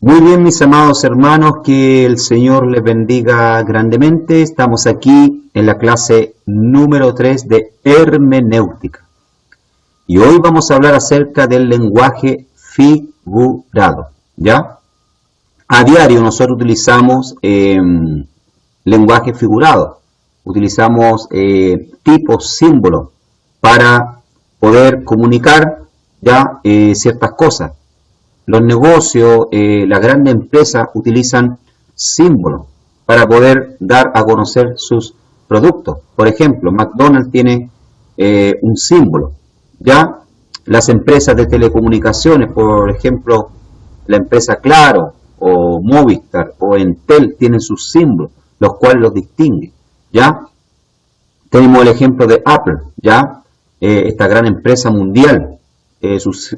Muy bien, mis amados hermanos, que el Señor les bendiga grandemente. Estamos aquí en la clase número 3 de hermenéutica. Y hoy vamos a hablar acerca del lenguaje figurado, ¿ya? A diario nosotros utilizamos lenguaje figurado. Utilizamos tipos, símbolos para poder comunicar ya ciertas cosas. Los negocios, las grandes empresas utilizan símbolos para poder dar a conocer sus productos. Por ejemplo, McDonald's tiene un símbolo. Ya las empresas de telecomunicaciones, por ejemplo, la empresa Claro o Movistar o Entel tienen sus símbolos, los cuales los distinguen. Ya tenemos el ejemplo de Apple, ya esta gran empresa mundial,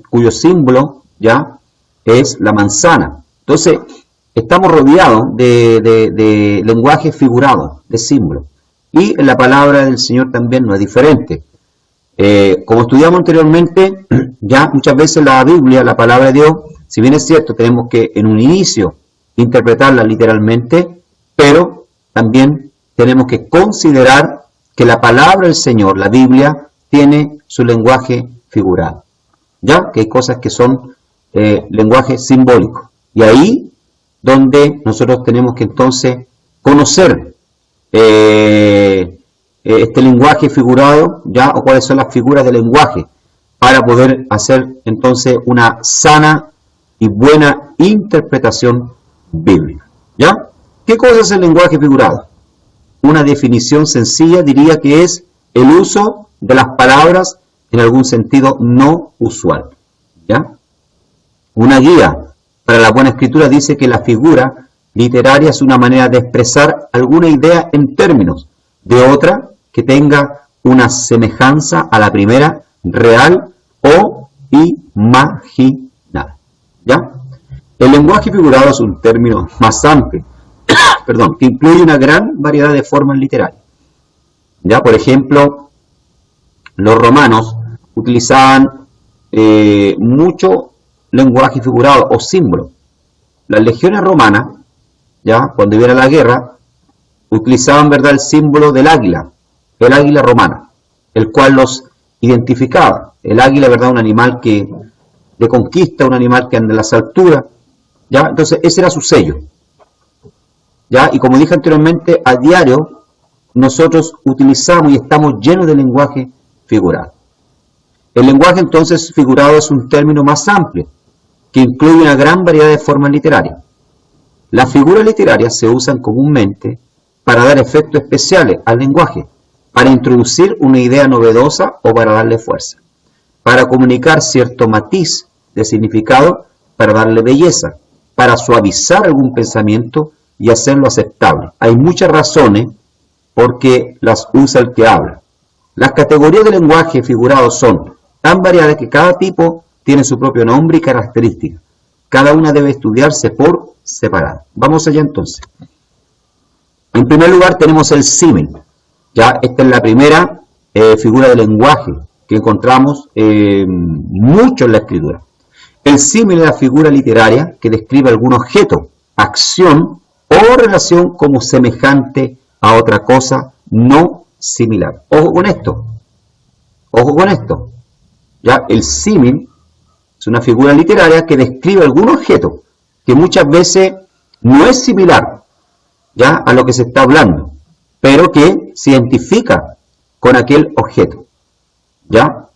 cuyo símbolo ya es la manzana. Entonces, estamos rodeados de lenguaje figurado, de símbolos. Y en la palabra del Señor también no es diferente. Como estudiamos anteriormente, ya muchas veces la Biblia, la palabra de Dios, si bien es cierto, tenemos que en un inicio interpretarla literalmente, pero también tenemos que considerar que la palabra del Señor, la Biblia, tiene su lenguaje figurado. Ya que hay cosas que son lenguaje simbólico. Y ahí donde nosotros tenemos que entonces conocer este lenguaje figurado, ya, o cuáles son las figuras del lenguaje, para poder hacer entonces una sana y buena interpretación bíblica. ¿Ya? ¿Qué cosa es el lenguaje figurado? Una definición sencilla diría que es el uso de las palabras en algún sentido no usual. ¿Ya? Una guía para la buena escritura dice que la figura literaria es una manera de expresar alguna idea en términos de otra que tenga una semejanza a la primera, real o imaginada. ¿Ya? El lenguaje figurado es un término más amplio, que incluye una gran variedad de formas literarias. ¿Ya? Por ejemplo, los romanos utilizaban mucho lenguaje figurado o símbolo. Las legiones romanas, ya cuando iban a la guerra, utilizaban, ¿verdad?, el símbolo del águila, el águila romana, el cual los identificaba. El águila, ¿verdad?, un animal que de conquista, un animal que anda en las alturas, ya. Entonces ese era su sello, ya. Y como dije anteriormente, a diario nosotros utilizamos y estamos llenos de lenguaje figurado. El lenguaje entonces figurado es un término más amplio, que incluye una gran variedad de formas literarias. Las figuras literarias se usan comúnmente para dar efectos especiales al lenguaje, para introducir una idea novedosa o para darle fuerza, para comunicar cierto matiz de significado, para darle belleza, para suavizar algún pensamiento y hacerlo aceptable. Hay muchas razones por qué las usa el que habla. Las categorías de lenguaje figurado son tan variadas que cada tipo tiene su propio nombre y características. Cada una debe estudiarse por separado. Vamos allá entonces. En primer lugar tenemos el símil. Ya esta es la primera figura de lenguaje que encontramos mucho en la escritura. El símil es la figura literaria que describe algún objeto, acción o relación como semejante a otra cosa no similar. Ojo con esto. Ojo con esto. Ya el símil es una figura literaria que describe algún objeto que muchas veces no es similar, ya, a lo que se está hablando, pero que se identifica con aquel objeto. ¿Ya?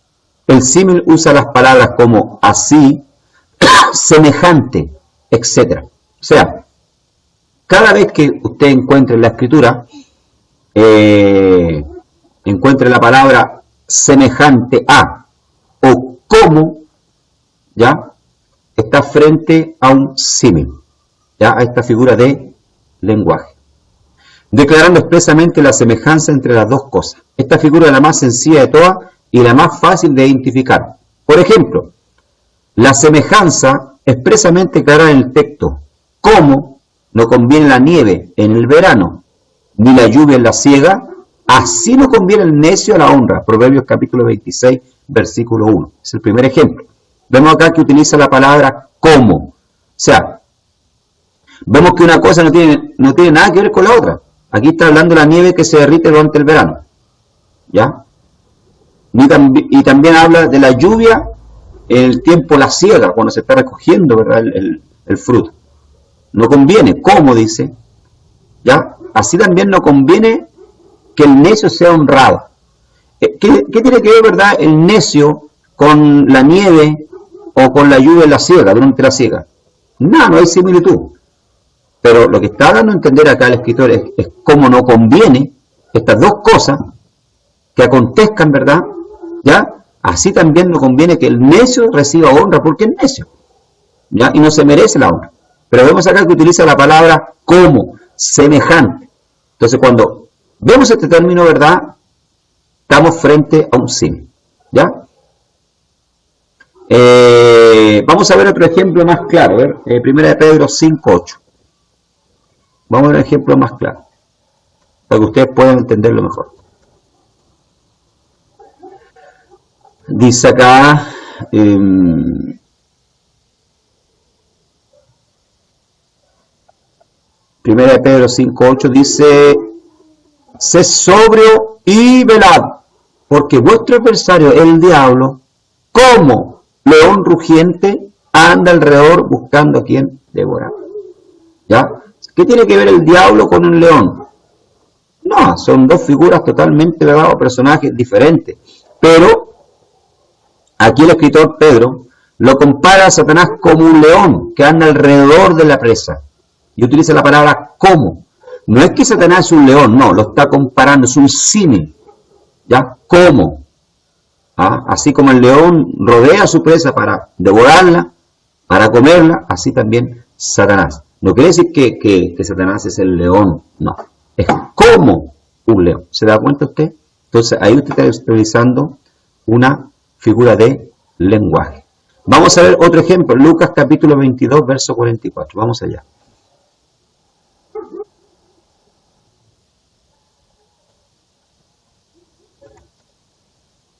El símil usa las palabras como así, semejante, etc. O sea, cada vez que usted encuentre en la escritura, encuentre la palabra semejante a o como, ¿ya?, está frente a un símil, ¿ya?, a esta figura de lenguaje, declarando expresamente la semejanza entre las dos cosas. Esta figura es la más sencilla de todas y la más fácil de identificar. Por ejemplo, la semejanza expresamente clara en el texto, como no conviene la nieve en el verano, ni la lluvia en la siega, así no conviene el necio a la honra. Proverbios capítulo 26, versículo 1. Es el primer ejemplo. Vemos acá que utiliza la palabra como. O sea, Vemos que una cosa no tiene nada que ver con la otra. Aquí está hablando de la nieve que se derrite durante el verano. ¿Ya? Y también habla de la lluvia en el tiempo de la siega, cuando se está recogiendo, ¿verdad? El fruto. No conviene, ¿cómo dice? ¿Ya? Así también no conviene que el necio sea honrado. ¿Qué tiene que ver, verdad, el necio con la nieve o con la lluvia en la siega, durante la siega? Nada, no hay similitud. Pero lo que está dando a entender acá el escritor es cómo no conviene estas dos cosas que acontezcan, ¿verdad? ¿Ya? Así también no conviene que el necio reciba honra porque es necio, ¿ya? Y no se merece la honra. Pero vemos acá que utiliza la palabra como, semejante. Entonces cuando vemos este término, ¿verdad? Estamos frente a un símil, ¿ya? Vamos a ver otro ejemplo más claro, ¿ver? 1 de Pedro 5:8. Vamos a ver un ejemplo más claro, para que ustedes puedan entenderlo mejor. Dice acá, 1 de Pedro 5:8 dice, sed sobrio y velad, porque vuestro adversario, el diablo, como león rugiente, anda alrededor buscando a quien devorar. ¿Ya? ¿Qué tiene que ver el diablo con un león? No, son dos figuras totalmente, ¿verdad?, o personajes diferentes. Pero aquí el escritor Pedro lo compara a Satanás como un león que anda alrededor de la presa. Y utiliza la palabra como. No es que Satanás es un león, no, lo está comparando, es un símil. ¿Ya? Como. ¿Ah? Así como el león rodea a su presa para devorarla, para comerla, así también Satanás. No quiere decir que Satanás es el león, no. Es como un león. ¿Se da cuenta usted? Entonces ahí usted está utilizando una figura de lenguaje. Vamos a ver otro ejemplo. Lucas capítulo 22, verso 44. Vamos allá.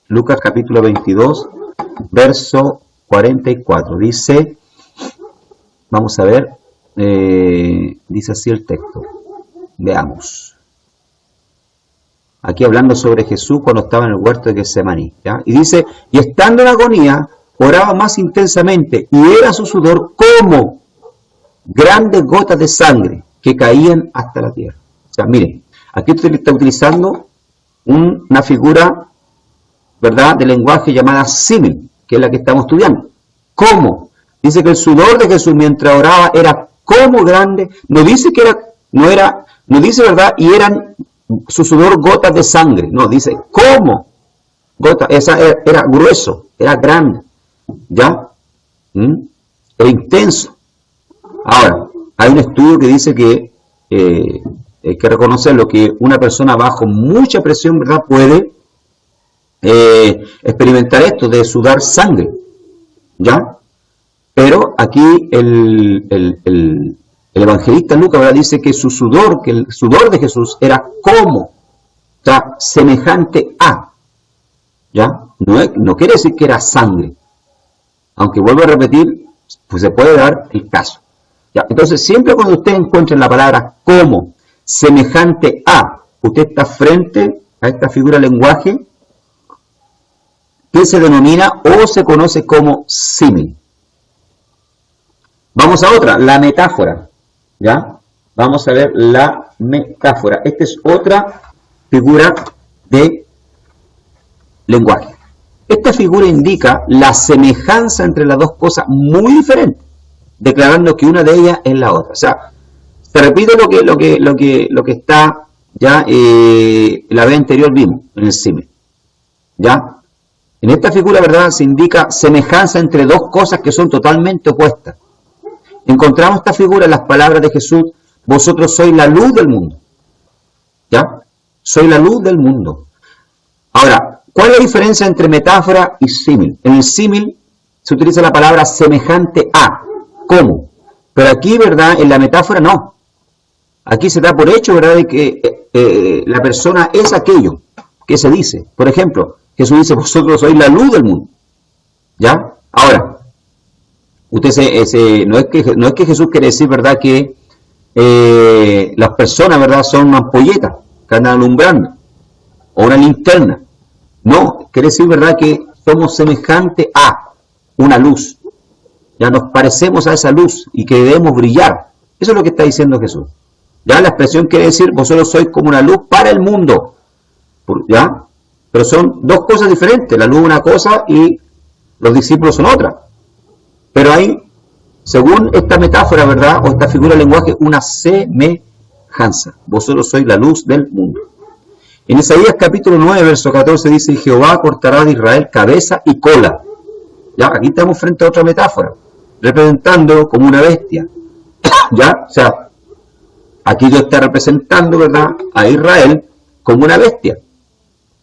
Lucas capítulo 22, verso 44. Dice, vamos a ver, dice así el texto. Veamos. Aquí hablando sobre Jesús cuando estaba en el huerto de Getsemaní, ¿ya? Y dice, y estando en agonía, oraba más intensamente, y era su sudor como grandes gotas de sangre que caían hasta la tierra. O sea, miren, aquí usted está utilizando una figura, ¿verdad?, de lenguaje llamada símil, que es la que estamos estudiando. ¿Cómo? Dice que el sudor de Jesús mientras oraba era como grande, no dice que no dice, ¿verdad?, y eran su sudor gotas de sangre, no, dice como gotas, era grueso, era grande, ¿ya? Era intenso. Ahora, hay un estudio que dice que hay que reconocerlo, que una persona bajo mucha presión, ¿verdad?, puede experimentar esto de sudar sangre, ¿ya? Pero aquí el evangelista Lucas, ¿verdad?, dice que su sudor, que el sudor de Jesús era como, o sea, semejante a, ¿ya? No quiere decir que era sangre, aunque vuelvo a repetir, pues se puede dar el caso, ¿ya? Entonces, siempre cuando usted encuentre la palabra como, semejante a, usted está frente a esta figura de lenguaje que se denomina o se conoce como símil. Vamos a otra, la metáfora, ¿ya? Vamos a ver la metáfora. Esta es otra figura de lenguaje. Esta figura indica la semejanza entre las dos cosas muy diferentes, declarando que una de ellas es la otra. O sea, se repite lo que está ya la vez anterior vimos en el símil, ¿ya? En esta figura, ¿verdad?, se indica semejanza entre dos cosas que son totalmente opuestas. Encontramos esta figura en las palabras de Jesús, vosotros sois la luz del mundo. ¿Ya? Soy la luz del mundo. Ahora, ¿cuál es la diferencia entre metáfora y símil? En el símil se utiliza la palabra semejante a, ¿cómo? Pero aquí, ¿verdad?, en la metáfora no. Aquí se da por hecho, ¿verdad?, de que la persona es aquello que se dice. Por ejemplo, Jesús dice, vosotros sois la luz del mundo. ¿Ya? Ahora, usted no es que Jesús quiere decir, ¿verdad?, que las personas, ¿verdad?, son ampolletas que andan alumbrando, o una linterna. No, quiere decir, ¿verdad?, que somos semejantes a una luz. Ya nos parecemos a esa luz y que debemos brillar. Eso es lo que está diciendo Jesús. Ya la expresión quiere decir, vosotros sois como una luz para el mundo. ¿Ya? Pero son dos cosas diferentes. La luz es una cosa y los discípulos son otra. Pero hay, según esta metáfora, ¿verdad?, o esta figura del lenguaje, una semejanza. Vosotros sois la luz del mundo. En Isaías capítulo 9, verso 14 dice, Jehová cortará de Israel cabeza y cola. Ya, aquí estamos frente a otra metáfora, representando como una bestia. Ya, o sea, aquí Dios está representando, ¿verdad?, a Israel como una bestia.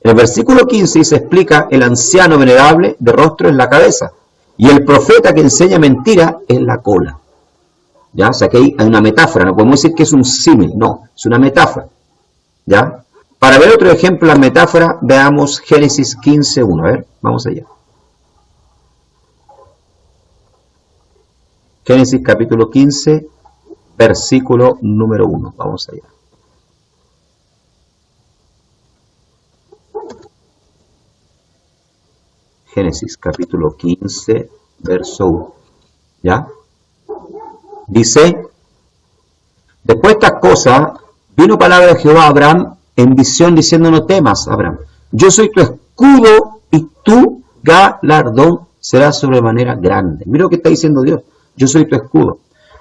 En el versículo 15 se explica el anciano venerable de rostro en la cabeza y el profeta que enseña mentira en la cola. ¿Ya? O sea, que hay una metáfora, no podemos decir que es un símil, no, es una metáfora. ¿Ya? Para ver otro ejemplo de la metáfora, veamos Génesis 15:1. A ver, vamos allá. Génesis capítulo 15, versículo número 1. Vamos allá. Génesis capítulo 15, verso 1. ¿Ya? Dice, después de estas cosas, vino palabra de Jehová a Abraham en visión diciendo, no temas, Abraham, yo soy tu escudo y tu galardón será sobremanera grande. Mira lo que está diciendo Dios, yo soy tu escudo.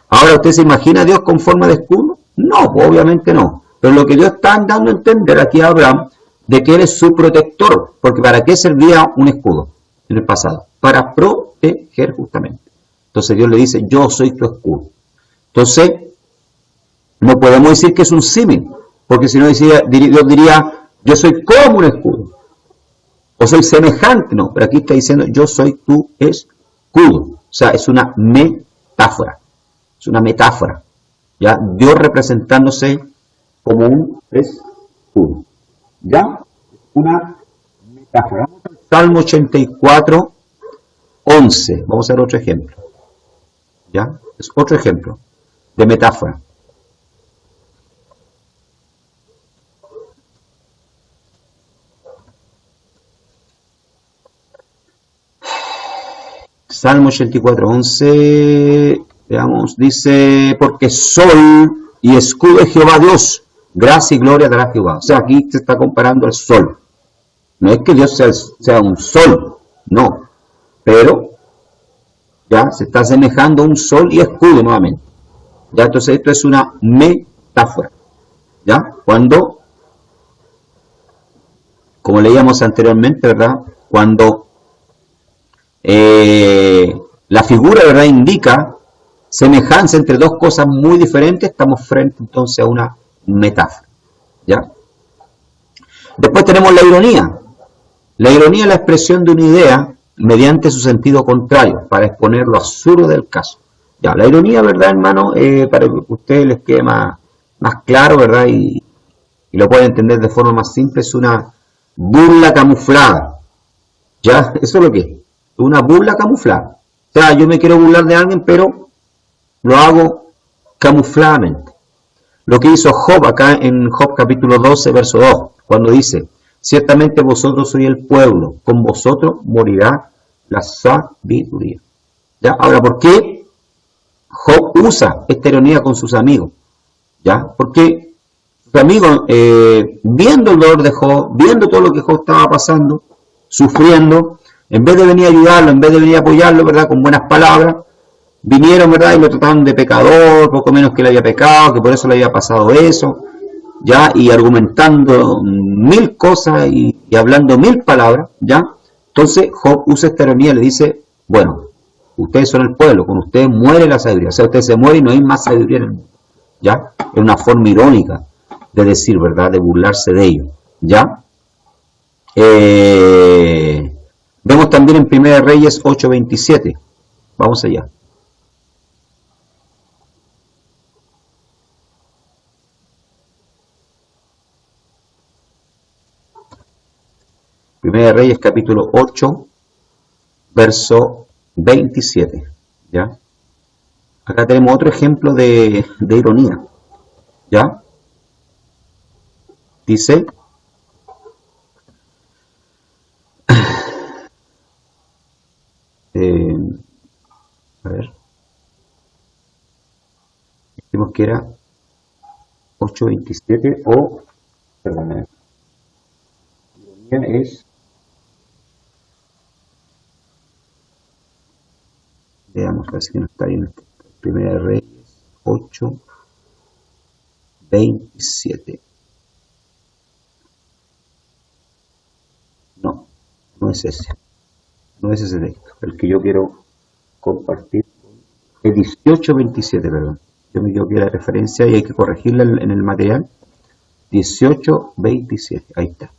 Ahora, ¿usted se imagina a Dios con forma de escudo? No, obviamente no. Pero lo que Dios está dando a entender aquí a Abraham, de que él es su protector, porque ¿para qué servía un escudo en el pasado? Para proteger justamente. Entonces Dios le dice, yo soy tu escudo. Entonces, no podemos decir que es un símil, porque si no Dios diría, yo soy como un escudo, o soy semejante, no, pero aquí está diciendo, yo soy tu escudo. O sea, es una metáfora, ¿ya? Dios representándose como un escudo, ¿ya? Una metáfora. Salmo 84, 11, vamos a ver otro ejemplo, ¿ya? Es otro ejemplo de metáfora. Salmo 84, 11, veamos, dice, porque sol y escudo es Jehová Dios, gracia y gloria dará Jehová. O sea, aquí se está comparando al sol. No es que Dios sea un sol, no, pero ya se está asemejando a un sol y escudo nuevamente. Ya, entonces esto es una metáfora. ¿Ya? Cuando, como leíamos anteriormente, ¿verdad? Cuando la figura, ¿verdad?, indica semejanza entre dos cosas muy diferentes, estamos frente entonces a una metáfora. ¿Ya? Después tenemos la ironía. La ironía es la expresión de una idea mediante su sentido contrario, para exponer lo absurdo del caso. Ya, la ironía, ¿verdad, hermano? Para que a ustedes les quede más claro, ¿verdad? Y lo pueden entender de forma más simple, es una burla camuflada. ¿Ya? Eso es lo que es. Una burla camuflada. O sea, yo me quiero burlar de alguien, pero lo hago camufladamente. Lo que hizo Job acá en Job capítulo 12, verso 2, cuando dice, ciertamente vosotros sois el pueblo, con vosotros morirá la sabiduría. ¿Ya? Ahora, ¿por qué Job usa esta ironía con sus amigos? ¿Ya? Porque sus amigos, viendo el dolor de Job, viendo todo lo que Job estaba pasando, sufriendo, en vez de venir a ayudarlo, en vez de venir a apoyarlo, ¿verdad?, con buenas palabras, vinieron, ¿verdad?, y lo trataron de pecador, poco menos que le había pecado, que por eso le había pasado eso, ¿ya? Y argumentando mil cosas y hablando mil palabras, ¿ya? Entonces Job usa esta ironía y le dice, bueno, ustedes son el pueblo, con ustedes muere la sabiduría, o sea, ustedes se mueren y no hay más sabiduría en el mundo, ¿ya? Es una forma irónica de decir, ¿verdad?, de burlarse de ellos, ¿ya? Vemos también en 1 Reyes 8:27, vamos allá. Primera de Reyes capítulo 8, verso 27. ¿Ya? Acá tenemos otro ejemplo de ironía. ¿Ya? Dice, a ver, dijimos que era 8.27 o, perdón, es, veamos, parece que no está bien, Primera de Reyes, 8.27. No, no es ese. No es ese texto. El que yo quiero compartir es 18.27, perdón. Yo me equivoqué la referencia y hay que corregirla en el material. 18.27. Ahí está.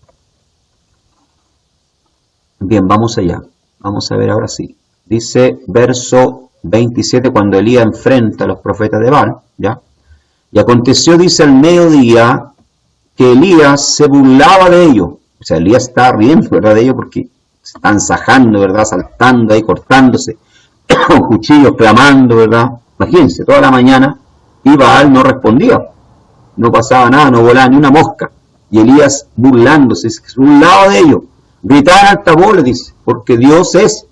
Bien, vamos allá. Vamos a ver ahora sí. Dice verso 27 cuando Elías enfrenta a los profetas de Baal, ¿ya? Y aconteció, dice, al mediodía que Elías se burlaba de ellos. O sea, Elías estaba riendo, ¿verdad? De ellos porque se están sajando, ¿verdad? Saltando ahí, cortándose, con cuchillos, clamando, ¿verdad? Imagínense, toda la mañana, y Baal no respondía. No pasaba nada, no volaba ni una mosca. Y Elías burlándose, se burlaba de ellos. Gritaba en alta voz, le dice, porque Dios es,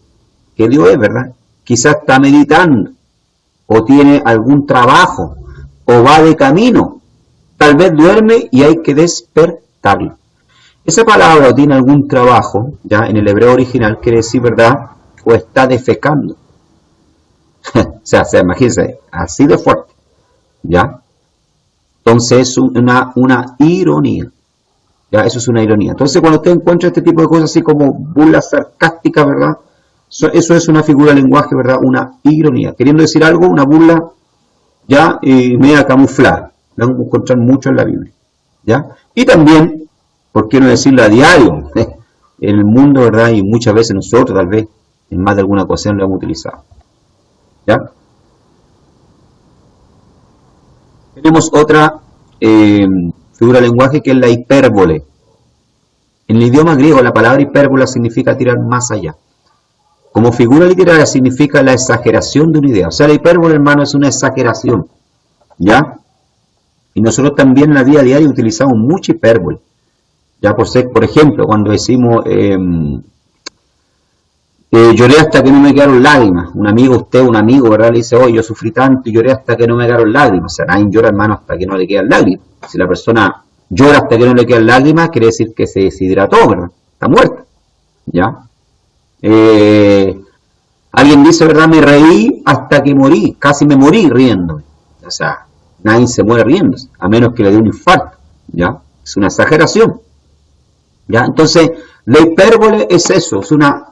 que Dios es, ¿verdad? Quizás está meditando, o tiene algún trabajo, o va de camino. Tal vez duerme y hay que despertarlo. Esa palabra o tiene algún trabajo, ya en el hebreo original, quiere decir, ¿verdad? O está defecando. o sea, imagínense, así de fuerte, ¿ya? Entonces es una ironía, ¿ya? Eso es una ironía. Entonces cuando usted encuentra este tipo de cosas así como burlas sarcásticas, ¿verdad? Eso es una figura de lenguaje, ¿verdad? Una ironía. Queriendo decir algo, una burla, ¿ya? Media camuflada. La vamos a encontrar mucho en la Biblia, ¿ya? Y también, ¿por qué no decirlo a diario? En el mundo, ¿verdad? Y muchas veces nosotros, tal vez, en más de alguna ocasión lo hemos utilizado, ¿ya? Tenemos otra figura de lenguaje que es la hipérbole. En el idioma griego la palabra hipérbola significa tirar más allá. Como figura literaria significa la exageración de una idea. O sea, la hipérbole, hermano, es una exageración, ¿ya? Y nosotros también en la vida diaria utilizamos mucha hipérbole. Ya por ejemplo, cuando decimos lloré hasta que no me quedaron lágrimas. Un amigo, un amigo, ¿verdad? Le dice, oh, yo sufrí tanto y lloré hasta que no me quedaron lágrimas. O sea, nadie llora, hermano, hasta que no le quedan lágrimas. Si la persona llora hasta que no le quedan lágrimas, quiere decir que se deshidrató, ¿verdad? Está muerta, ¿ya? Alguien dice, ¿verdad? Me reí hasta que morí, casi me morí riéndome. O sea, nadie se muere riéndose, a menos que le dé un infarto, ¿ya? Es una exageración, ¿ya? Entonces, la hipérbole es eso, es una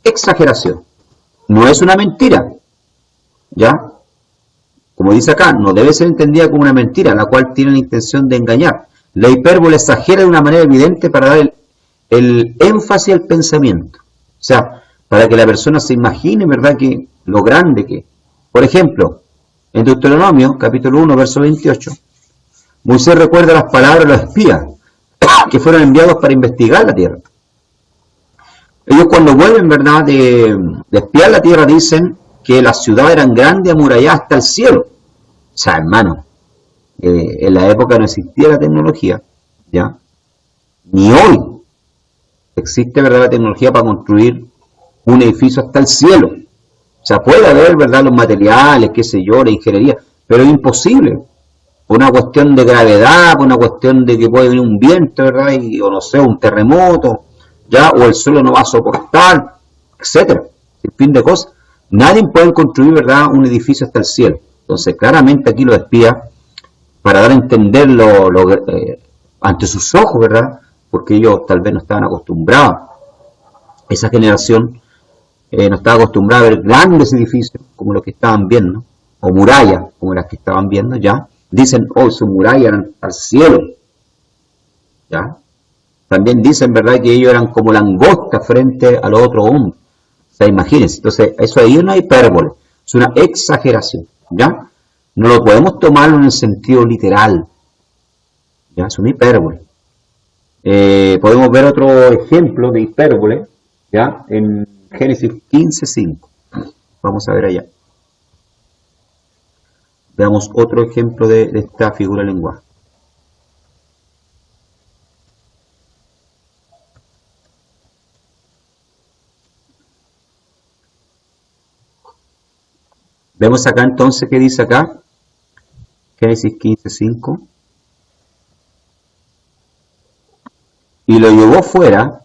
exageración. No es una mentira, ¿ya? Como dice acá, no debe ser entendida como una mentira, la cual tiene la intención de engañar. La hipérbole exagera de una manera evidente para dar el énfasis al pensamiento. O sea, para que la persona se imagine, ¿verdad?, que lo grande que es. Por ejemplo, en Deuteronomio, capítulo 1, verso 28, Moisés recuerda las palabras de los espías que fueron enviados para investigar la tierra. Ellos cuando vuelven, ¿verdad?, de espiar la tierra, dicen que las ciudades eran grandes, amuralladas hasta el cielo. O sea, hermano, en la época no existía la tecnología, ¿ya? Ni hoy existe, ¿verdad?, la tecnología para construir un edificio hasta el cielo. O sea, puede haber, ¿verdad?, los materiales, qué sé yo, la ingeniería, pero es imposible. Por una cuestión de gravedad, por una cuestión de que puede venir un viento, ¿verdad?, o no sé, un terremoto, ¿ya? O el suelo no va a soportar, etcétera. Sin fin de cosas. Nadie puede construir, ¿verdad?, un edificio hasta el cielo. Entonces, claramente aquí los espías, para dar a entender ante sus ojos, ¿verdad?, porque ellos tal vez no estaban acostumbrados, esa generación no estaba acostumbrada a ver grandes edificios como los que estaban viendo, o murallas como las que estaban viendo, ya dicen, oh, sus murallas eran al cielo, ya. También dicen, ¿verdad?, que ellos eran como langostas frente a los otros hombres. O sea, imagínense, entonces eso ahí es una hipérbole, es una exageración, ¿ya? No lo podemos tomar en el sentido literal, ¿ya? Es una hipérbole. Podemos ver otro ejemplo de hipérbole, ¿ya? En Génesis 15:5. Vamos a ver allá. Veamos otro ejemplo de esta figura de lenguaje. Vemos acá entonces, ¿qué dice acá? Génesis 15:5. Y lo llevó fuera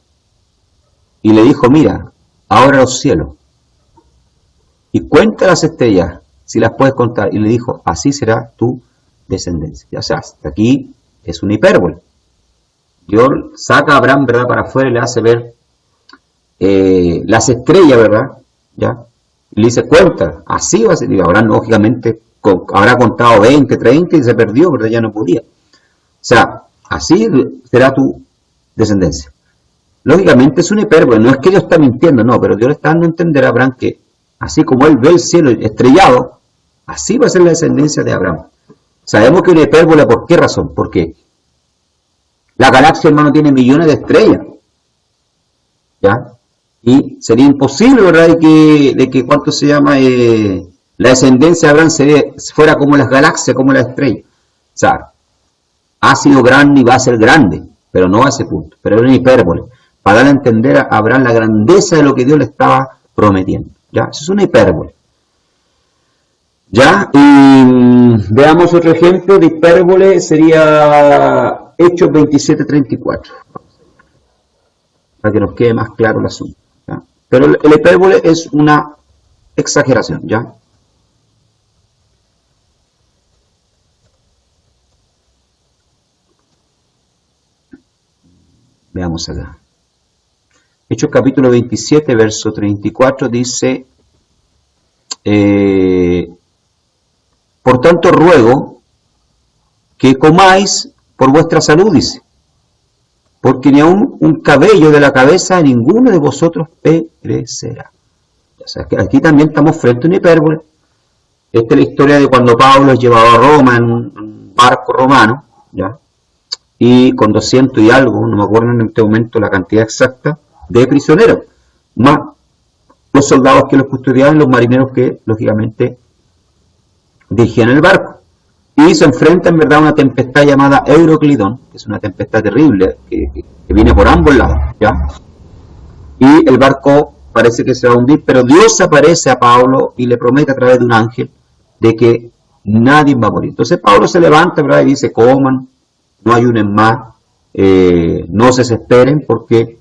y le dijo, mira, ahora los cielos, y cuenta las estrellas, si las puedes contar. Y le dijo, así será tu descendencia. O sea, hasta aquí es una hipérbole. Dios saca a Abraham, ¿verdad?, para afuera y le hace ver las estrellas, ¿verdad? ¿Ya? Y le dice, cuenta, así va a ser. Y Abraham, lógicamente, habrá contado 20, 30 y se perdió, ¿verdad? Ya no podía. O sea, así será tu descendencia. Lógicamente es una hipérbole, no es que Dios está mintiendo, no, pero Dios le está dando a entender a Abraham que así como él ve el cielo estrellado, así va a ser la descendencia de Abraham. Sabemos que una hipérbole, ¿por qué razón? Porque la galaxia, hermano, tiene millones de estrellas, ¿ya? Y sería imposible, ¿verdad?, de que ¿cuánto se llama? La descendencia de Abraham fuera como las galaxias, como las estrellas. O sea, ha sido grande y va a ser grande, pero no a ese punto. Pero era una hipérbole, para dar a entender a Abraham la grandeza de lo que Dios le estaba prometiendo. ¿Ya? Eso es una hipérbole. ¿Ya? Y veamos otro ejemplo de hipérbole, sería Hechos 27:34, para que nos quede más claro el asunto. ¿Ya? Pero el hipérbole es una exageración, ¿ya? Veamos acá. Hechos capítulo 27, verso 34 dice, por tanto ruego que comáis por vuestra salud, dice, porque ni aun un cabello de la cabeza de ninguno de vosotros perecerá. O sea, que aquí también estamos frente a una hipérbole. Esta es la historia de cuando Pablo es llevado a Roma en un barco romano, ¿ya? Y con 200 y algo, no me acuerdo en este momento la cantidad exacta, de prisioneros, más los soldados que los custodiaban, los marineros que, lógicamente, dirigían el barco. Y se enfrenta en verdad a una tempestad llamada Euroclidón, que es una tempestad terrible, que viene por ambos lados, ¿ya? Y el barco parece que se va a hundir, pero Dios aparece a Pablo y le promete a través de un ángel de que nadie va a morir. Entonces Pablo se levanta, ¿verdad?, y dice, coman, no ayunen más, no se desesperen, porque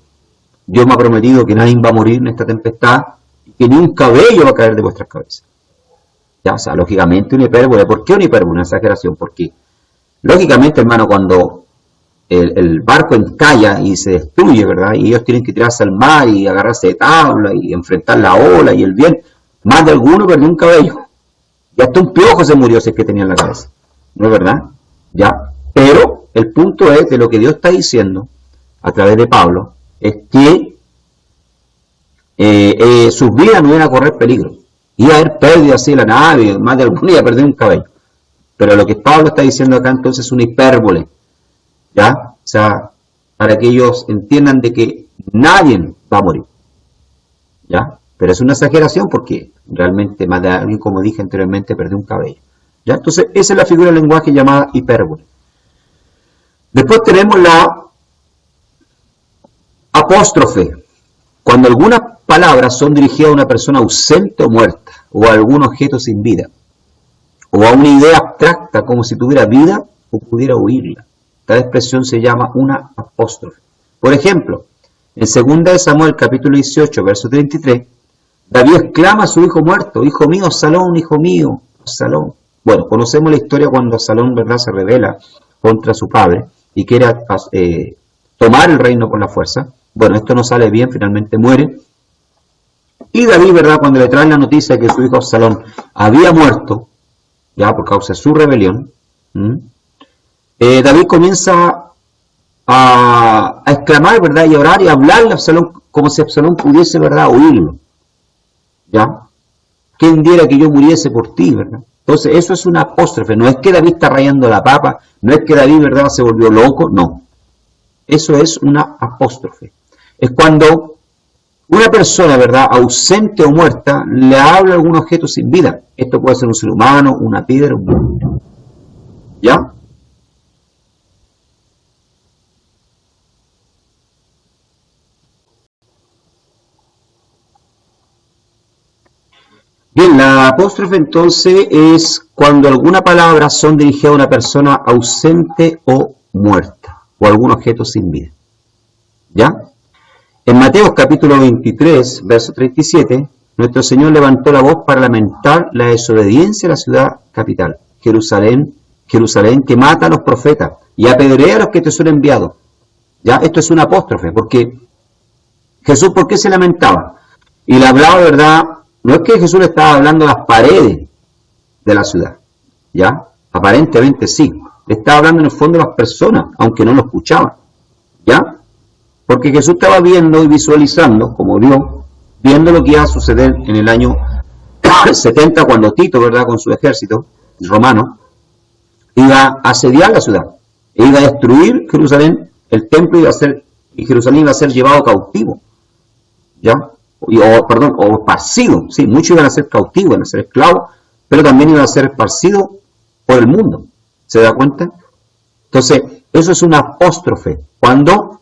Dios me ha prometido que nadie va a morir en esta tempestad y que ni un cabello va a caer de vuestras cabezas. Ya, o sea, lógicamente una hipérbole. ¿Por qué una hipérbole? Una exageración. Porque, lógicamente, hermano, cuando el barco encalla y se destruye, ¿verdad? Y ellos tienen que tirarse al mar y agarrarse de tabla y enfrentar la ola y el viento, más de alguno perdió un cabello. Y hasta un piojo se murió si es que tenía en la cabeza. ¿No es verdad? Ya. Pero el punto es de lo que Dios está diciendo a través de Pablo, es que sus vidas no iban a correr peligro. Iba a haber pérdida así de la nave, más de alguno iba a perder un cabello. Pero lo que Pablo está diciendo acá entonces es una hipérbole, ¿ya? O sea, para que ellos entiendan de que nadie va a morir, ¿ya? Pero es una exageración porque realmente más de alguien, como dije anteriormente, perdió un cabello, ¿ya? Entonces, esa es la figura del lenguaje llamada hipérbole. Después tenemos la apóstrofe, cuando algunas palabras son dirigidas a una persona ausente o muerta, o a algún objeto sin vida, o a una idea abstracta como si tuviera vida o pudiera oírla. Tal expresión se llama una apóstrofe. Por ejemplo, en 2 Samuel capítulo 18, verso 33, David exclama a su hijo muerto, hijo mío, Absalón, hijo mío, Absalón. Bueno, conocemos la historia cuando Absalón, ¿verdad?, se rebela contra su padre y quiere tomar el reino por la fuerza. Bueno, esto no sale bien, finalmente muere. Y David, ¿verdad?, cuando le traen la noticia de que su hijo Absalón había muerto, ya por causa de su rebelión, David comienza a exclamar, ¿verdad?, y a orar y a hablarle a Absalón como si Absalón pudiese, ¿verdad?, oírlo. ¿Ya? ¿Quién diera que yo muriese por ti, ¿verdad? Entonces, eso es una apóstrofe. No es que David está rayando la papa, no es que David, ¿verdad?, se volvió loco, no. Eso es una apóstrofe. Es cuando una persona, ¿verdad?, ausente o muerta, le habla a algún objeto sin vida. Esto puede ser un ser humano, una piedra, ¿ya? Bien, la apóstrofe entonces es cuando alguna palabra son dirigidas a una persona ausente o muerta, o algún objeto sin vida. ¿Ya? En Mateo capítulo 23, verso 37, nuestro Señor levantó la voz para lamentar la desobediencia de la ciudad capital, Jerusalén, Jerusalén, que mata a los profetas y apedrea a los que te son enviados. ¿Ya? Esto es una apóstrofe, porque Jesús, ¿por qué se lamentaba? Y le hablaba, ¿verdad? No es que Jesús le estaba hablando a las paredes de la ciudad, ¿ya? Aparentemente sí. Le estaba hablando en el fondo a las personas, aunque no lo escuchaban, ¿ya? Porque Jesús estaba viendo y visualizando, como Dios, viendo lo que iba a suceder en el año 70, cuando Tito, ¿verdad?, con su ejército romano, iba a asediar la ciudad, e iba a destruir Jerusalén, el templo iba a ser, y Jerusalén iba a ser llevado cautivo, ¿ya? O esparcido, sí, muchos iban a ser cautivos, iban a ser esclavos, pero también iban a ser esparcidos por el mundo, ¿se da cuenta? Entonces, eso es una apóstrofe, cuando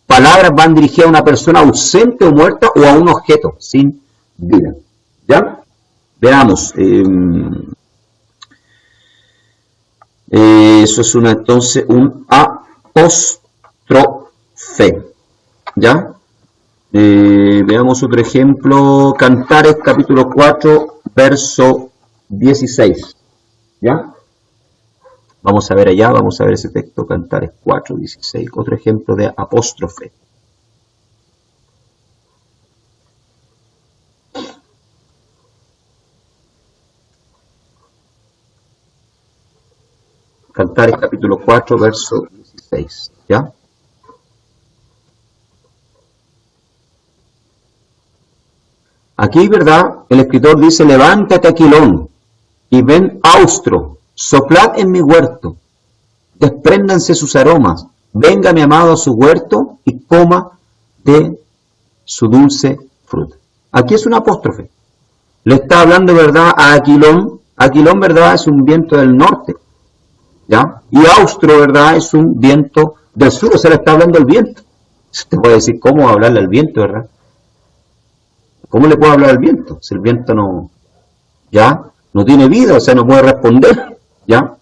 palabras van dirigidas a una persona ausente o muerta o a un objeto sin vida, ¿ya? Veamos, eso es entonces un apóstrofe, ¿ya? Veamos otro ejemplo, Cantares capítulo 4, verso 16, ¿ya? Vamos a ver allá, vamos a ver ese texto, Cantares 4, 16, otro ejemplo de apóstrofe. Cantares capítulo 4, verso 16, ¿ya? Aquí, ¿verdad? El escritor dice, levántate, Aquilón, y ven austro, soplad en mi huerto, despréndanse sus aromas, venga mi amado a su huerto y coma de su dulce fruta. Aquí es una apóstrofe. Le está hablando, ¿verdad?, a Aquilón. Aquilón, ¿verdad?, es un viento del norte, ¿ya? Y austro, ¿verdad?, es un viento del sur, o sea, le está hablando el viento. Usted puede decir, ¿cómo hablarle al viento, verdad? ¿Cómo le puedo hablar al viento? Si el viento no, ya, no tiene vida, o sea, no puede responder, ¿ya?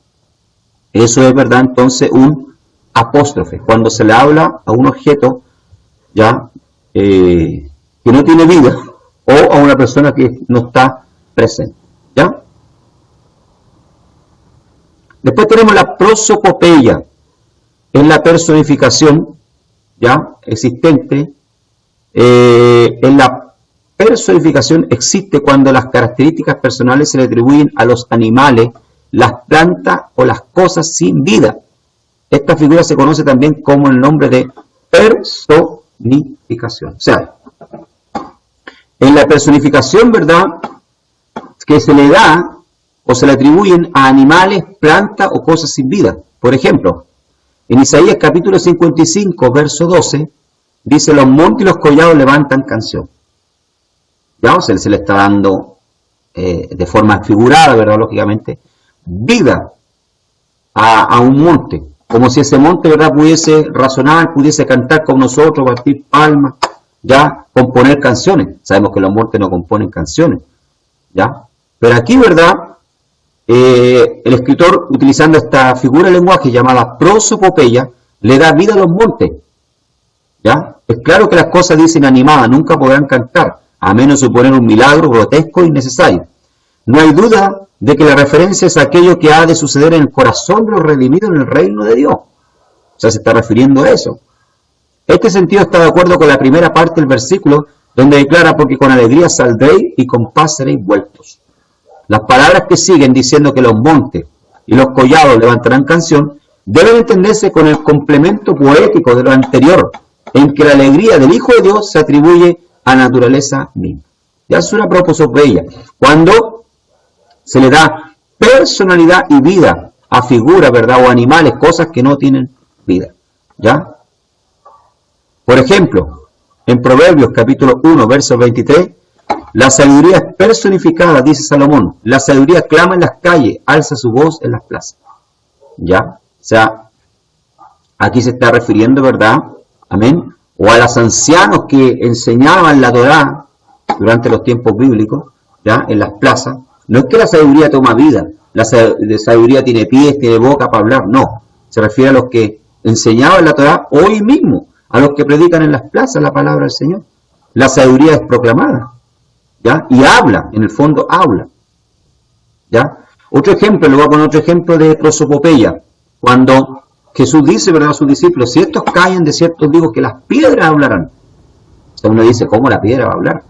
Eso es, ¿verdad?, entonces un apóstrofe, cuando se le habla a un objeto, ¿ya?, que no tiene vida, o a una persona que no está presente, ¿ya? Después tenemos la prosopopeya, es la personificación, ¿ya?, existente, en la personificación existe cuando las características personales se le atribuyen a los animales, las plantas o las cosas sin vida. Esta figura se conoce también como el nombre de personificación. O sea, en la personificación, ¿verdad?, que se le da o se le atribuyen a animales, plantas o cosas sin vida. Por ejemplo, en Isaías capítulo 55, verso 12, dice, los montes y los collados levantan canción. ¿Ya? O sea, se le está dando de forma figurada, ¿verdad?, lógicamente, vida a un monte, como si ese monte, ¿verdad?, pudiese razonar, pudiese cantar con nosotros, batir palmas, ya, componer canciones. Sabemos que los montes no componen canciones, ¿ya? Pero aquí, ¿verdad?, el escritor, utilizando esta figura de lenguaje llamada prosopopeya, le da vida a los montes, ¿ya? Es claro que las cosas dicen animadas, nunca podrán cantar, a menos de suponer un milagro grotesco e innecesario. No hay duda de que la referencia es aquello que ha de suceder en el corazón de los redimidos en el reino de Dios. O sea, se está refiriendo a eso. Este sentido está de acuerdo con la primera parte del versículo, donde declara, porque con alegría saldréis y con paz seréis vueltos. Las palabras que siguen diciendo que los montes y los collados levantarán canción, deben entenderse con el complemento poético de lo anterior, en que la alegría del Hijo de Dios se atribuye a naturaleza misma. Ya es una prosopopeya, cuando se le da personalidad y vida a figuras, ¿verdad?, o animales, cosas que no tienen vida, ¿ya? Por ejemplo, en Proverbios capítulo 1, verso 23, la sabiduría es personificada, dice Salomón, la sabiduría clama en las calles, alza su voz en las plazas, ¿ya? O sea, aquí se está refiriendo, ¿verdad?, amén, o a los ancianos que enseñaban la Torá durante los tiempos bíblicos, ¿ya? En las plazas, no es que la sabiduría toma vida, la sabiduría tiene pies, tiene boca para hablar, no. Se refiere a los que enseñaban la Torá hoy mismo, a los que predican en las plazas la palabra del Señor. La sabiduría es proclamada, ¿ya? Y habla, en el fondo habla, ¿ya? Otro ejemplo, le voy a poner otro ejemplo de prosopopeya, cuando Jesús dice, ¿verdad?, a sus discípulos, si estos callan, de cierto digo que las piedras hablarán. O sea, uno dice, ¿cómo la piedra va a hablar?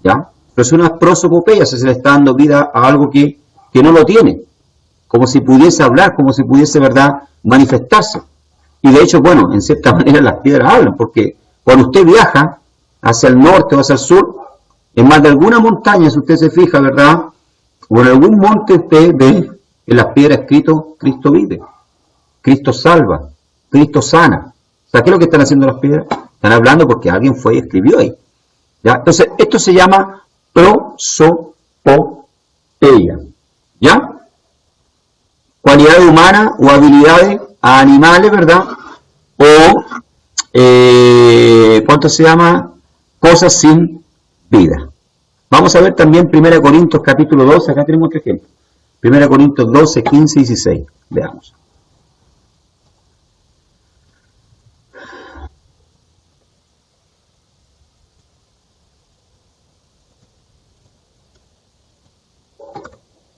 ¿Ya? Pero es una prosopopeya, se le está dando vida a algo que no lo tiene, como si pudiese hablar, como si pudiese, ¿verdad?, manifestarse. Y de hecho, bueno, en cierta manera las piedras hablan, porque cuando usted viaja hacia el norte o hacia el sur, en más de alguna montaña, si usted se fija, ¿verdad?, o en algún monte usted ve en las piedras escrito, Cristo vive, Cristo salva, Cristo sana. O sea, ¿qué es lo que están haciendo las piedras? Están hablando porque alguien fue y escribió ahí, ¿ya? Entonces, esto se llama prosopopeya, ¿ya? Cualidades humanas o habilidades a animales, ¿verdad? O, ¿cuánto se llama? Cosas sin vida. Vamos a ver también 1 Corintios capítulo 12, acá tenemos otro ejemplo. 1 Corintios 12, 15 y 16. Veamos.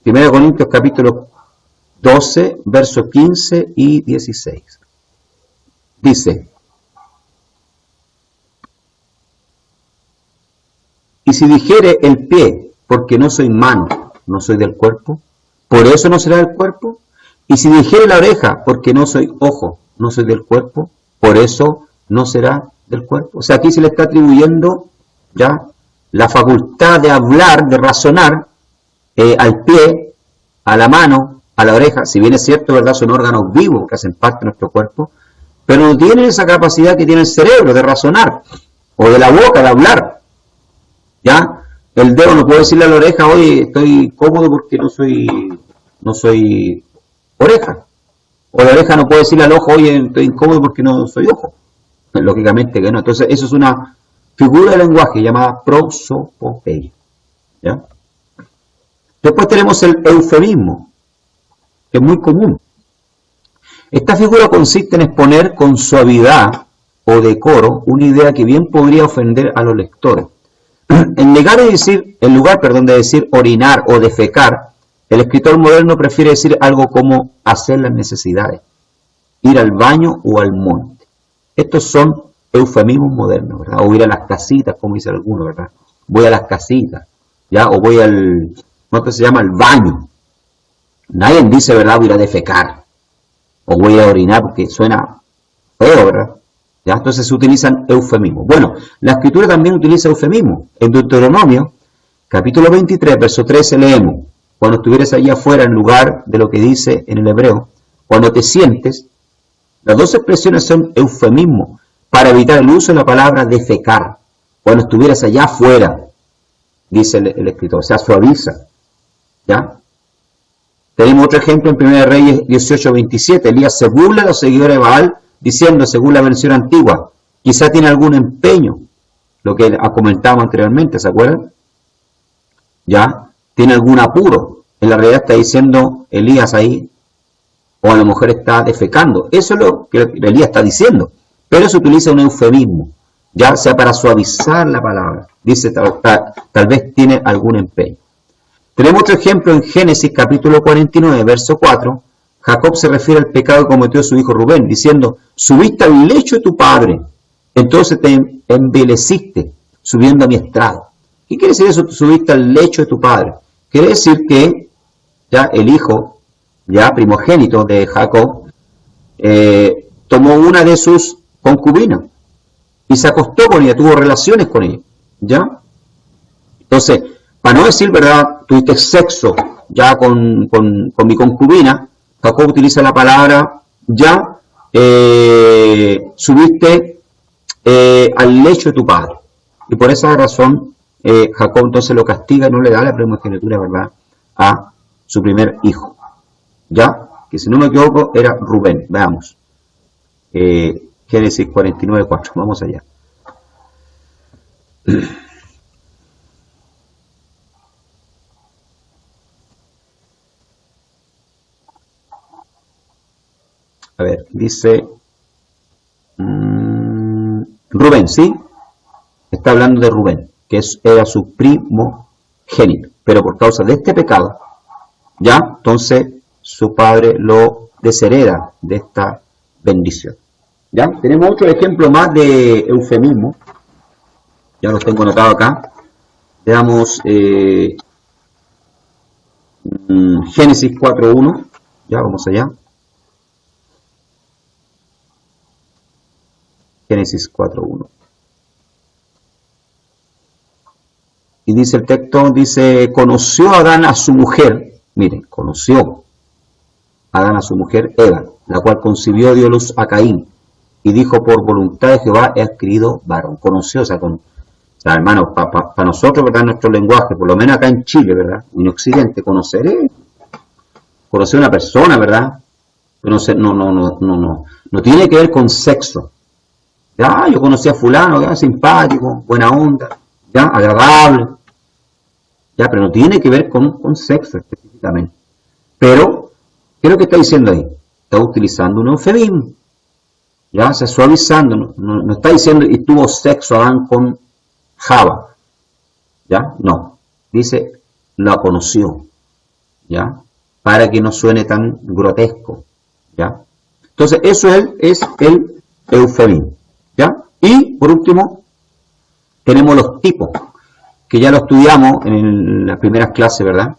Primera Corintios capítulo 12, versos 15 y 16. Dice, y si dijere el pie, porque no soy mano, no soy del cuerpo, por eso no será del cuerpo. Y si dijere la oreja, porque no soy ojo, no soy del cuerpo, por eso no será del cuerpo. O sea, aquí se le está atribuyendo ya la facultad de hablar, de razonar, al pie, a la mano, a la oreja. Si bien es cierto, ¿verdad?, son órganos vivos que hacen parte de nuestro cuerpo, pero no tienen esa capacidad que tiene el cerebro de razonar, o de la boca de hablar. ¿Ya? El dedo no puede decirle a la oreja, oye, estoy cómodo porque no soy oreja. O la oreja no puede decirle al ojo, oye, estoy incómodo porque no soy ojo. Lógicamente que no. Entonces, eso es una figura de lenguaje llamada prosopopeya, ¿ya? Después tenemos el eufemismo, que es muy común. Esta figura consiste en exponer con suavidad o decoro una idea que bien podría ofender a los lectores. En lugar de decir orinar o defecar, el escritor moderno prefiere decir algo como hacer las necesidades, ir al baño o al monte. Estos son eufemismos modernos, ¿verdad? O ir a las casitas, como dice alguno, ¿verdad? Voy a las casitas, ¿ya? O voy ¿cómo se llama? Al baño. Nadie dice, ¿verdad?, voy a ir a defecar, o voy a ir a orinar, porque suena feo, ¿verdad? ¿Ya? Entonces se utilizan eufemismos. Bueno, la escritura también utiliza eufemismos. En Deuteronomio, capítulo 23, verso 13, leemos, cuando estuvieres allá afuera, en lugar de lo que dice en el hebreo, cuando te sientes, las dos expresiones son eufemismos, para evitar el uso de la palabra defecar. Cuando estuvieras allá afuera, dice el escritor, o sea, suaviza, ¿ya? Tenemos otro ejemplo en 1 Reyes 18, 27, Elías se burla a los seguidores de Baal, diciendo, según la versión antigua, quizá tiene algún empeño, lo que comentamos anteriormente, ¿se acuerdan? ¿Ya? Tiene algún apuro. En la realidad está diciendo Elías ahí, o a lo mejor está defecando. Eso es lo que Elías está diciendo. Pero se utiliza un eufemismo, ya sea para suavizar la palabra. Dice, tal vez tiene algún empeño. Tenemos otro ejemplo en Génesis capítulo 49, verso 4. Jacob se refiere al pecado que cometió su hijo Rubén, diciendo, subiste al lecho de tu padre, entonces te embeleciste, subiendo a mi estrado. ¿Qué quiere decir eso, subiste al lecho de tu padre? Quiere decir que ya el hijo, ya primogénito de Jacob, tomó una de sus concubinas y se acostó con ella, tuvo relaciones con ella, ¿ya? Entonces, para no decir, ¿verdad?, tuviste sexo ya con mi concubina, Jacob utiliza la palabra ya, subiste al lecho de tu padre. Y por esa razón, Jacob entonces lo castiga y no le da la primogenitura, ¿verdad?, a su primer hijo. Ya, que si no me equivoco era Rubén. Veamos. Génesis 49, 4. Vamos allá. a ver, dice Rubén, ¿sí? Está hablando de Rubén, que era su primogénito, pero por causa de este pecado, ya, entonces su padre lo deshereda de esta bendición. ¿Ya? Tenemos otro ejemplo más de eufemismo, ya los tengo anotado acá. Veamos Génesis 4.1, ya vamos allá. Génesis 4.1. Y dice el texto, dice, conoció Adán a su mujer, miren, conoció Adán a su mujer Eva, la cual concibió, dio luz a Caín, y dijo, por voluntad de Jehová he adquirido varón. Conoció, o sea, hermanos, para nosotros, ¿verdad? Nuestro lenguaje, por lo menos acá en Chile, ¿verdad? En Occidente, conocer a una persona, ¿verdad? No tiene que ver con sexo. Ya, yo conocí a fulano, ya, simpático, buena onda, ya, agradable, ya, pero no tiene que ver con sexo específicamente. Pero, ¿qué es lo que está diciendo ahí? Está utilizando un eufemismo, ya, se está suavizando, no está diciendo y tuvo sexo Adán con Java, ya, no, dice la conoció, ya, para que no suene tan grotesco, ya. Entonces, eso es el eufemismo, ya. Y, por último, tenemos los tipos, que ya lo estudiamos en las primeras clases, ¿verdad?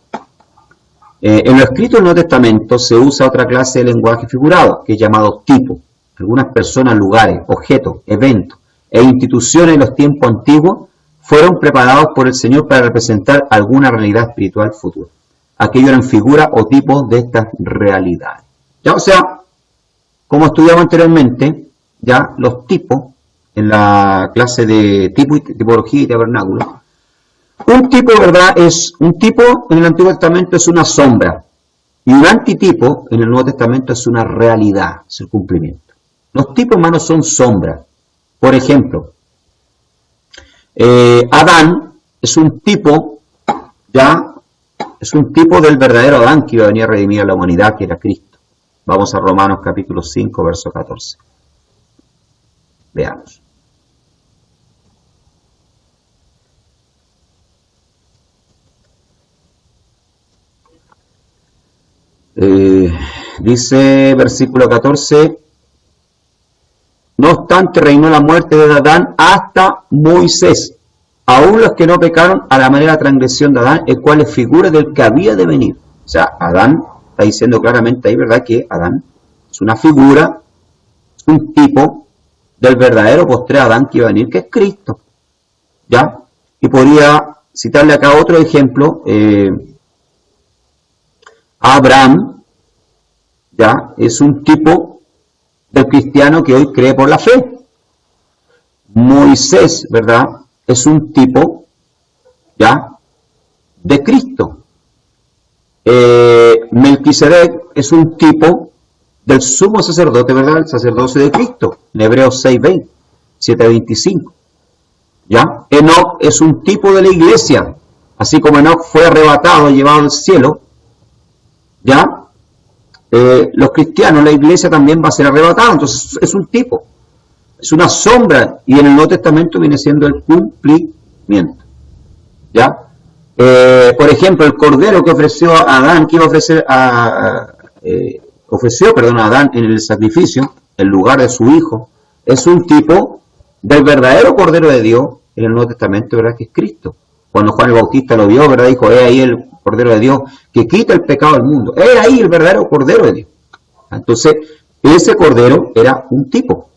En lo escrito del Nuevo Testamento se usa otra clase de lenguaje figurado, que es llamado tipo. Algunas personas, lugares, objetos, eventos e instituciones en los tiempos antiguos fueron preparados por el Señor para representar alguna realidad espiritual futura. Aquello eran figuras o tipos de estas realidades. Ya, o sea, como estudiamos anteriormente, ya los tipos, en la clase de tipo y tipología y tabernáculo, un tipo, ¿verdad? Un tipo en el Antiguo Testamento es una sombra, y un antitipo en el Nuevo Testamento es una realidad, es el cumplimiento. Los tipos, hermanos, son sombras. Por ejemplo, Adán es un tipo, ya, es un tipo del verdadero Adán que iba a venir a redimir a la humanidad, que era Cristo. Vamos a Romanos capítulo 5, verso 14. Veamos. Dice versículo 14, no obstante reinó la muerte de Adán hasta Moisés, aún los que no pecaron a la manera de transgresión de Adán, el cual es figura del que había de venir. O sea, Adán está diciendo claramente ahí, ¿verdad? Que Adán es una figura, es un tipo del verdadero postrer Adán que iba a venir, que es Cristo. ¿Ya? Y podría citarle acá otro ejemplo, Abraham, ya, es un tipo del cristiano que hoy cree por la fe. Moisés, ¿verdad? Es un tipo, ya, de Cristo. Melquisedec es un tipo del sumo sacerdote, ¿verdad? El sacerdocio de Cristo, en Hebreos 6:20, 7:25. ¿Ya? Enoc es un tipo de la iglesia, así como Enoc fue arrebatado y llevado al cielo, ¿ya? Los cristianos, la iglesia también va a ser arrebatada, entonces es un tipo, es una sombra, y en el Nuevo Testamento viene siendo el cumplimiento, ¿ya? Por ejemplo, el cordero que ofreció a Adán, que iba a ofrecer ofreció a Adán en el sacrificio, en lugar de su hijo, es un tipo del verdadero cordero de Dios en el Nuevo Testamento, ¿verdad? Que es Cristo. Cuando Juan el Bautista lo vio, ¿verdad? Dijo, ahí el Cordero de Dios que quita el pecado del mundo. Era ahí el verdadero Cordero de Dios. Entonces, ese Cordero era un tipo.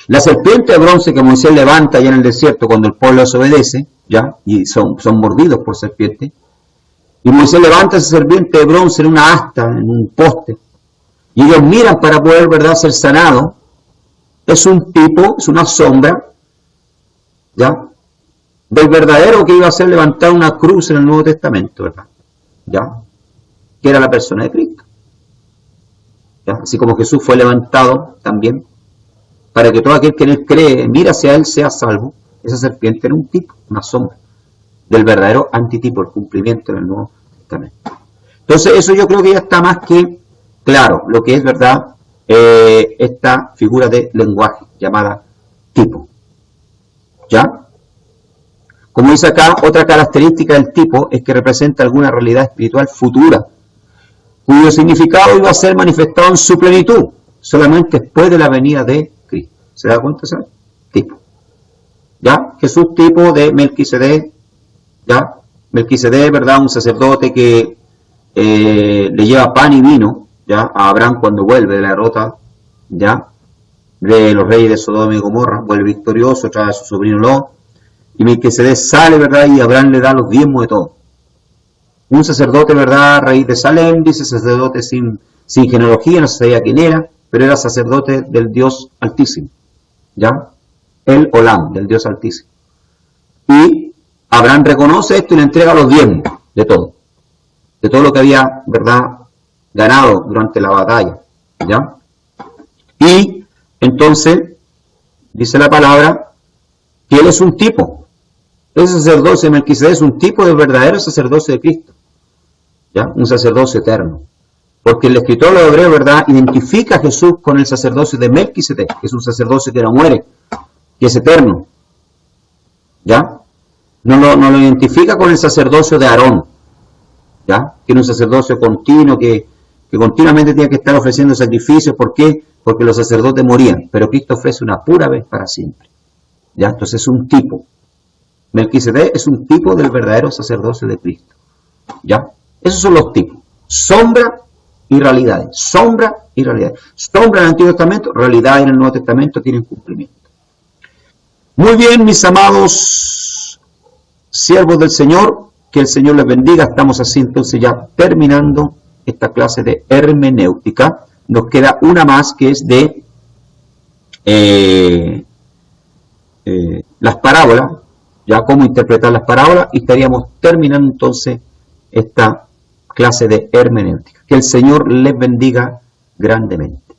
La serpiente de bronce que Moisés levanta allá en el desierto cuando el pueblo desobedece, ¿ya? Y son mordidos por serpiente. Y Moisés levanta esa serpiente de bronce en una asta, en un poste. Y ellos miran para poder, ¿verdad?, ser sanados. Es un tipo, es una sombra, ¿ya?, del verdadero que iba a ser levantar una cruz en el Nuevo Testamento, ¿verdad? ¿Ya? Que era la persona de Cristo. ¿Ya? Así como Jesús fue levantado también, para que todo aquel que en él cree, mira hacia él, sea salvo. Esa serpiente era un tipo, una sombra, del verdadero antitipo, el cumplimiento en el Nuevo Testamento. Entonces, eso yo creo que ya está más que claro, lo que es, ¿verdad?, esta figura de lenguaje llamada tipo. ¿Ya? Como dice acá, otra característica del tipo es que representa alguna realidad espiritual futura, cuyo significado iba a ser manifestado en su plenitud, solamente después de la venida de Cristo. ¿Se da cuenta? ¿Sabe? Tipo. ¿Ya? Jesús tipo de Melquisedec, ¿ya? Melquisedec, ¿verdad? Un sacerdote que le lleva pan y vino, ¿ya? A Abraham cuando vuelve de la derrota, ¿ya? De los reyes de Sodoma y Gomorra, vuelve victorioso, trae a su sobrino Lot, y Melquisedec sale, ¿verdad? Y Abraham le da los diezmos de todo. Un sacerdote, ¿verdad? Rey de Salem, dice sacerdote sin genealogía, no se sabía quién era, pero era sacerdote del Dios Altísimo, ¿ya? El Olam, del Dios Altísimo. Y Abraham reconoce esto y le entrega los diezmos de todo lo que había, ¿verdad?, ganado durante la batalla, ¿ya? Y entonces, dice la palabra, que él es un tipo. Ese sacerdocio de Melquisedec es un tipo del verdadero sacerdocio de Cristo, ¿ya? Un sacerdocio eterno. Porque el escritor de los Hebreos, ¿verdad?, identifica a Jesús con el sacerdocio de Melquisedec, que es un sacerdocio que no muere, que es eterno, ¿ya? No lo identifica con el sacerdocio de Aarón, ¿ya? Que era un sacerdocio continuo, que continuamente tenía que estar ofreciendo sacrificios. ¿Por qué? Porque los sacerdotes morían, pero Cristo ofrece una pura vez para siempre, ¿ya? Entonces es un tipo. Melquisedec es un tipo del verdadero sacerdocio de Cristo, ¿ya? Esos son los tipos. Sombra y realidades. Sombra y realidades. Sombra en el Antiguo Testamento, realidad en el Nuevo Testamento tienen cumplimiento. Muy bien, mis amados siervos del Señor, que el Señor les bendiga. Estamos así entonces ya terminando esta clase de hermenéutica. Nos queda una más que es de las parábolas, ya cómo interpretar las parábolas, y estaríamos terminando entonces esta clase de hermenéutica. Que el Señor les bendiga grandemente.